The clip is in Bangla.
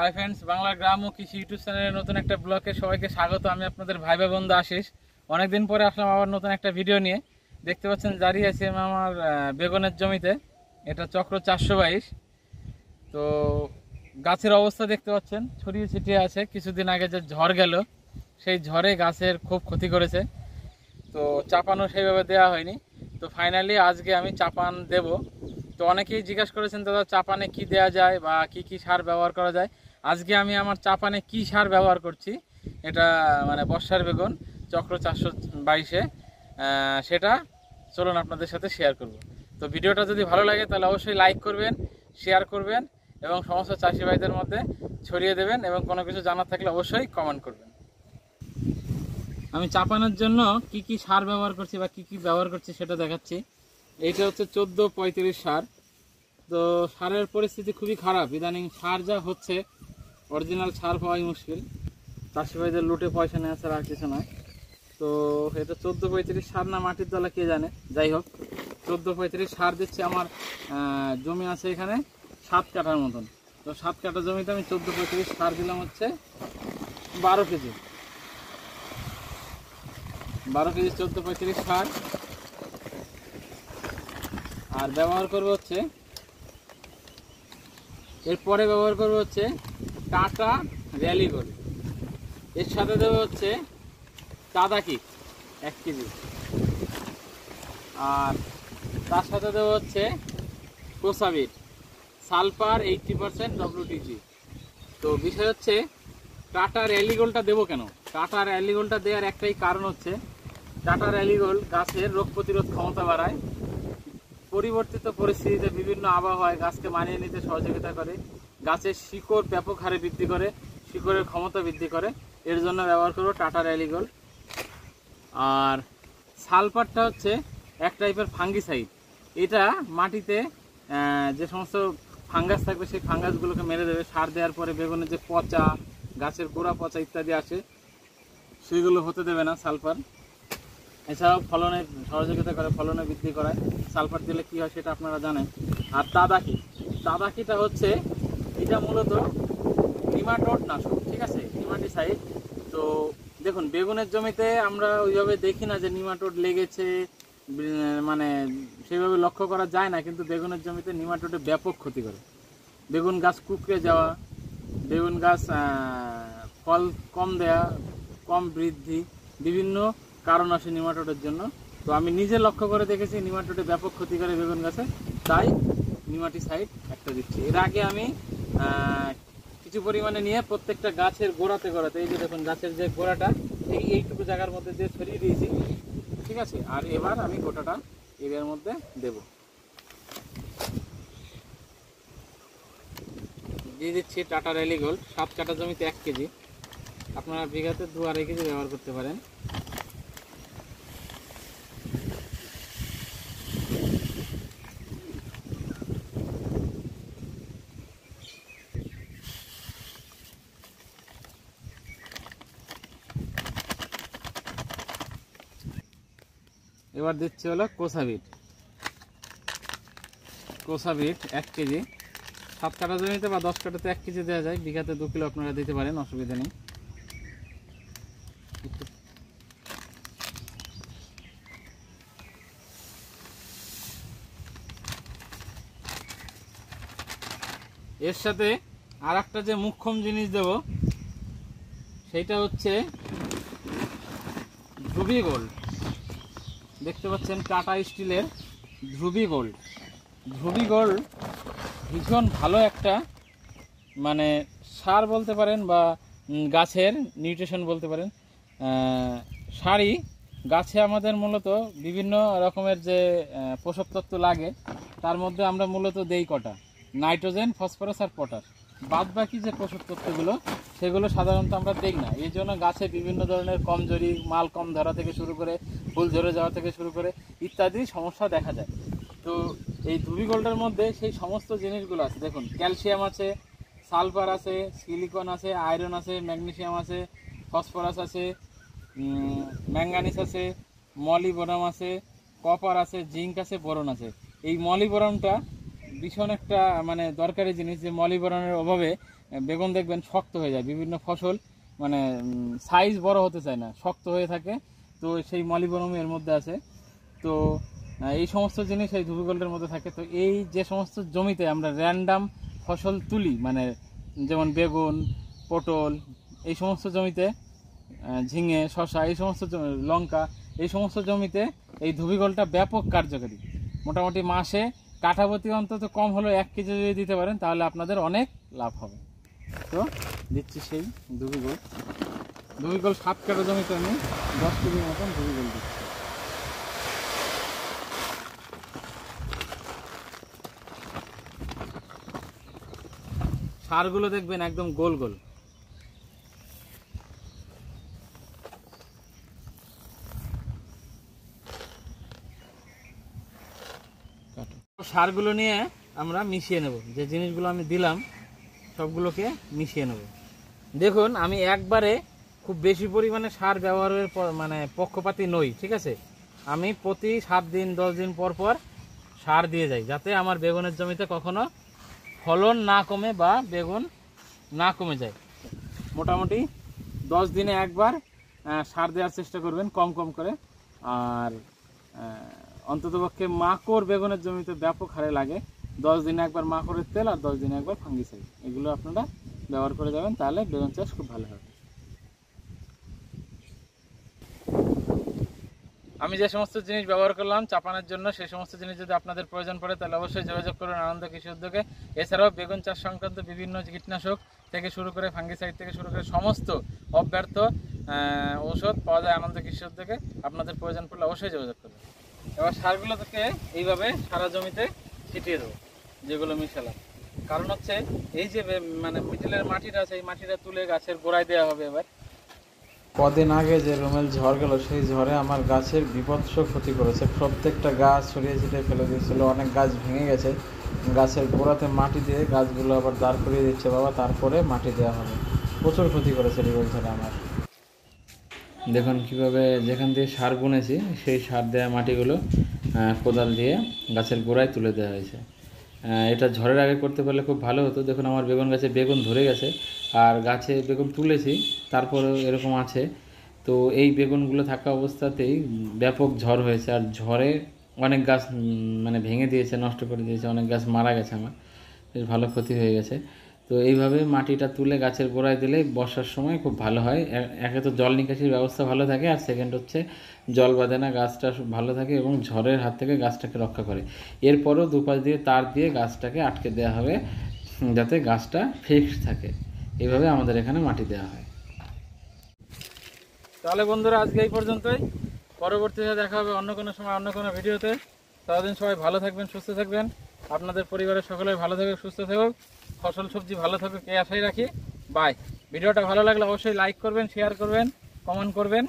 হাই ফ্রেন্ডস, বাংলা গ্রাম ও কৃষি ইউটিউব চ্যানেলের নতুন একটা ব্লগে সবাইকে স্বাগত। আমি আপনাদের ভাই বন্ধু আশিস। অনেকদিন পরে আসলাম আবার নতুন একটা ভিডিও নিয়ে। দেখতে পাচ্ছেন দাঁড়িয়ে আছি আমি আমার বেগুনের জমিতে। এটা চক্র 422। তো গাছের অবস্থা দেখতে পাচ্ছেন ছড়িয়ে ছিটিয়ে আছে। কিছুদিন আগে যে ঝড় গেল, সেই ঝড়ে গাছের খুব ক্ষতি করেছে। তো চাপানো সেইভাবে দেওয়া হয়নি। তো ফাইনালি আজকে আমি চাপান দেব। তো অনেকেই জিজ্ঞাসা করেছেন দাদা চাপানে কি দেয়া যায় বা কি সার ব্যবহার করা যায়। আজকে আমি আমার চাপানে কি সার ব্যবহার করছি, এটা মানে বর্ষার বেগুন চক্র 422-এ, সেটা চলুন আপনাদের সাথে শেয়ার করব। তো ভিডিওটা যদি ভালো লাগে তাহলে অবশ্যই লাইক করবেন, শেয়ার করবেন এবং সমস্ত চাষি ভাইদের মধ্যে ছড়িয়ে দেবেন, এবং কোনো কিছু জানার থাকলে অবশ্যই কমেন্ট করবেন। আমি চাপানোর জন্য কি সার ব্যবহার করছি বা কি ব্যবহার করছি সেটা দেখাচ্ছি। এইটা হচ্ছে 14-35 সার। তো সারের পরিস্থিতি খুবই খারাপ ইদানিং। সার যা হচ্ছে, অরিজিনাল সার পাওয়াই মুশকিল। চাষি ভাইদের লুটে পয়সা নেওয়া ছাড়া আর কিছু নয়। তো এটা 14-35 সার না মাটির দলা কে জানে। যাই হোক, 14-35 সার দিচ্ছে। আমার জমি আছে এখানে 7 কাঠার মতন। তো 7 কাঠা জমিতে আমি 14-35 সার দিলাম হচ্ছে 12 কেজি। 12 কেজি 14-35 সার। আর ব্যবহার করবো হচ্ছে, এরপরে ব্যবহার করবো হচ্ছে টাটা র্যালি গোল্ড। এর সাথে দেবো হচ্ছে দাদাকি 1 কেজি। আর তার সাথে দেবো হচ্ছে কোসাবিট সালফার 80% WTG। তো বিষয় হচ্ছে টাটা র্যালি গোল্ডটা দেবো কেন। টাটা র্যালি গোল্ডটা দেওয়ার একটাই কারণ হচ্ছে, টাটা র্যালি গোল্ড গাছের রোগ প্রতিরোধ ক্ষমতা বাড়ায়, পরিবর্তিত পরিস্থিতিতে বিভিন্ন আবহাওয়ায় গাছকে মানিয়ে নিতে সহযোগিতা করে, গাছের শিকড় ব্যাপক হারে বৃদ্ধি করে, শিকড়ের ক্ষমতা বৃদ্ধি করে। এর জন্য ব্যবহার করবো টাটা র্যালি গোল্ড। আর সালফারটা হচ্ছে এক টাইপের ফাঙ্গিসাইড। এটা মাটিতে যে সমস্ত ফাঙ্গাস থাকবে সেই ফাঙ্গাসগুলোকে মেরে দেবে। সার দেওয়ার পরে বেগুনের যে পচা, গাছের গোড়া পচা ইত্যাদি আসে, সেগুলো হতে দেবে না সালফার। এছাড়াও ফলনে সহযোগিতা করে, ফলনে বৃদ্ধি করায়। সালফার দিলে কী হয় সেটা আপনারা জানেন। আর দাদাকিটা হচ্ছে, এটা মূলত নিমাটোড নাশক, ঠিক আছে, নিমাটিসাইড। তো দেখুন, বেগুনের জমিতে আমরা ওইভাবে দেখি না যে নিমাটোড লেগেছে, মানে সেইভাবে লক্ষ্য করা যায় না, কিন্তু বেগুনের জমিতে নিমাটোডে ব্যাপক ক্ষতি করে। বেগুন গাছ কুকড়ে যাওয়া, বেগুন গাছ ফল কম দেয়া, কম বৃদ্ধি, বিভিন্ন কারণ আসে নিমাটোডের জন্য। তো আমি নিজে লক্ষ্য করে দেখেছি নিমাটোডে ব্যাপক ক্ষতি করে বেগুন গাছে, তাই নিমাটিসাইড একটা দিচ্ছি। এর আগে আমি কিছু পরিমাণে নিয়ে প্রত্যেকটা গাছের গোড়াতে, এই যে দেখুন গাছের যে গোড়াটা, এইটুকু জায়গার মধ্যে দিয়ে ছড়িয়ে দিয়েছি, ঠিক আছে। আর এবার আমি গোটাটা এরিয়ার মধ্যে দেব। দিয়ে দিচ্ছি টাটা র্যালি গোল্ড 7 কাঠা জমিতে 1 কেজি। আপনারা বিঘাতে 2-2.5 কেজি ব্যবহার করতে পারেন। এবার দিচ্ছি হলো কোসাবিট 1 কেজি। 7 কাঠা জমিতে বা 10 কাঠাতে 1 কেজি দেওয়া যায়, বিঘাতে 2 কিলো আপনারা দিতে পারেন, অসুবিধা নেই। এর সাথে আর একটা যে মুখ্যম জিনিস দেব, সেইটা হচ্ছে ধ্রুবী গোল্ড। দেখতে পাচ্ছেন টাটা স্টিলের ধ্রুবী গোল্ড। ধ্রুবী গোল্ড ভীষণ ভালো একটা মানে সার বলতে পারেন, বা গাছের নিউট্রিশন বলতে পারেন। সারই গাছে আমাদের মূলত বিভিন্ন রকমের যে পোষক তত্ত্ব লাগে, তার মধ্যে আমরা মূলত দেই কটা, নাইট্রোজেন, ফসফরাস আর পটাশ। বাদ বাকি যে পোষক তত্ত্বগুলো, সেগুলো সাধারণত আমরা দিই না। এই জন্য গাছে বিভিন্ন ধরনের কমজোরি, মাল কম ধরা থেকে শুরু করে, ফুল ঝরে যাওয়া থেকে শুরু করে ইত্যাদি সমস্যা দেখা যায়। তো এই ধ্রুবী গোল্ডের মধ্যে সেই সমস্ত জিনিসগুলো আছে। দেখুন, ক্যালসিয়াম আছে, সালফার আছে, সিলিকন আছে, আয়রন আছে, ম্যাগনেসিয়াম আছে, ফসফরাস আছে, ম্যাঙ্গানিজ আছে, মলিবডাম আছে, কপার আছে, জিঙ্ক আছে, বোরন আছে। এই মলিবডামটা ভীষণ একটা মানে দরকারি জিনিস, যে মলিবডামের অভাবে বেগুন দেখবেন শক্ত হয়ে যায়, বিভিন্ন ফসল মানে সাইজ বড় হতে চায় না, শক্ত হয়ে থাকে। তো সেই মলিবডেনাম এর মধ্যে আছে। তো এই সমস্ত জিনিস এই ধুবি গোল্ডের মধ্যে থাকে। তো এই যে সমস্ত জমিতে আমরা র্যান্ডাম ফসল তুলি, মানে যেমন বেগুন, পটল, এই সমস্ত জমিতে ঝিঙে, শসা, এই সমস্ত লঙ্কা, এই সমস্ত জমিতে এই ধুবি গোল্ডটা ব্যাপক কার্যকারী। মোটামুটি মাসে কাঠাপ্রতি অন্তত কম হলেও 1 কেজি যদি দিতে পারেন তাহলে আপনাদের অনেক লাভ হবে। তো দিচ্ছি সেই ধুবি গোল্ড। ধুবি গোল্ড 7 কাঠা জমিতে আমি 10 কেজির মতন ধুবি গোল্ড দিচ্ছি। সারগুলো দেখবেন একদম গোল গোল। সারগুলো নিয়ে আমরা মিশিয়ে নেব, যে জিনিসগুলো আমি দিলাম সবগুলোকে মিশিয়ে নেব। দেখুন আমি একবারে খুব বেশি পরিমাণে সার ব্যবহারের মানে পক্ষপাতী নই, ঠিক আছে। আমি প্রতি 7 দিন 10 দিন পর পর সার দিয়ে যাই, যাতে আমার বেগুনের জমিতে কখনো ফলন না কমে বা বেগুন না কমে যায়। মোটামুটি 10 দিনে একবার সার দেওয়ার চেষ্টা করবেন, কম কম করে। আর অন্ততপক্ষে মাকড় বেগুনের জমিতে ব্যাপক হারে লাগে। 10 দিনে একবার মাকড়ের তেল আর 10 দিনে একবার ফাঙ্গিসাইড, এগুলো আপনারা ব্যবহার করে যাবেন, তাহলে বেগুন চাষ খুব ভালো হবে। আমি যে সমস্ত জিনিস ব্যবহার করলাম চাপানোর জন্য, সেই সমস্ত জিনিস যদি আপনাদের প্রয়োজন পড়ে তাহলে অবশ্যই যোগাযোগ করুন আনন্দ কৃষি উদ্যোগে। এছাড়াও বেগুন চাষ সংক্রান্ত বিভিন্ন কীটনাশক থেকে শুরু করে ফাঙ্গিসাইড থেকে শুরু করে সমস্ত অব্যর্থ ঔষধ পাওয়া যায় আনন্দ কৃষি উদ্যোগে। আপনাদের প্রয়োজন পড়লে অবশ্যই যোগাযোগ করবেন। এবার সারগুলো থেকে এইভাবে সারা জমিতে ছিটিয়ে দেবো, যেগুলো মিশালাম। কারণ হচ্ছে এই যে মানে মিডিলের মাটিটা আছে, এই মাটিটা তুলে গাছের গোড়ায় দেওয়া হবে। এবার কদিন আগে যে রুমেল ঝড় গেল, সেই ঝড়ে আমার গাছের বিভৎস ক্ষতি করেছে। প্রত্যেকটা গাছ ছড়িয়ে ছিটিয়ে ফেলে দিয়েছিল, অনেক গাছ ভেঙে গেছে। গাছের গোড়াতে মাটি দিয়ে গাছগুলো আবার দাঁড় করিয়ে দিচ্ছে বাবা, তারপরে মাটি দেওয়া হবে। প্রচুর ক্ষতি করেছে রুমেল ঝড়ে আমার। দেখুন কিভাবে যেখান দিয়ে সার বুনেছি সেই সার দেওয়া মাটিগুলো কোদাল দিয়ে গাছের গোড়ায় তুলে দেওয়া হয়েছে। এটা ঝড়ের আগে করতে পারলে খুব ভালো হতো। দেখুন আমার বেগুন গাছে বেগুন ধরে গেছে, আর গাছে বেগুন তুলেছি, তারপরেও এরকম আছে। তো এই বেগুনগুলো থাকা অবস্থাতেই ব্যাপক ঝড় হয়েছে, আর ঝড়ে অনেক গাছ মানে ভেঙে দিয়েছে, নষ্ট করে দিয়েছে, অনেক গাছ মারা গেছে, আমার বেশ ভালো ক্ষতি হয়ে গেছে। তো এইভাবে মাটিটা তুলে গাছের গোড়ায় দিলে বর্ষার সময় খুব ভালো হয়। একে তো জল নিকাশির ব্যবস্থা ভালো থাকে, আর সেকেন্ড হচ্ছে জল বাঁধে না, গাছটা ভালো থাকে এবং ঝড়ের হাত থেকে গাছটাকে রক্ষা করে। এরপরও দুপাশ দিয়ে তার দিয়ে গাছটাকে আটকে দেওয়া হবে, যাতে গাছটা ফিক্সড থাকে। এইভাবে আমাদের এখানে মাটি দেওয়া হয়। তাহলে বন্ধুরা আজকে এই পর্যন্তই। পরবর্তীতে দেখা হবে অন্য কোনো সময় অন্য কোনো ভিডিওতে। ততদিন সবাই ভালো থাকবেন, সুস্থ থাকবেন। আপনাদের পরিবারের সকলে ভালো থাকুক, সুস্থ থাকুক, ফসল সবজি ভালো থাকুক, এই আশাই রাখি। বাই। ভিডিওটা ভালো লাগলে অবশ্যই লাইক করবেন, শেয়ার করবেন, কমেন্ট করবেন।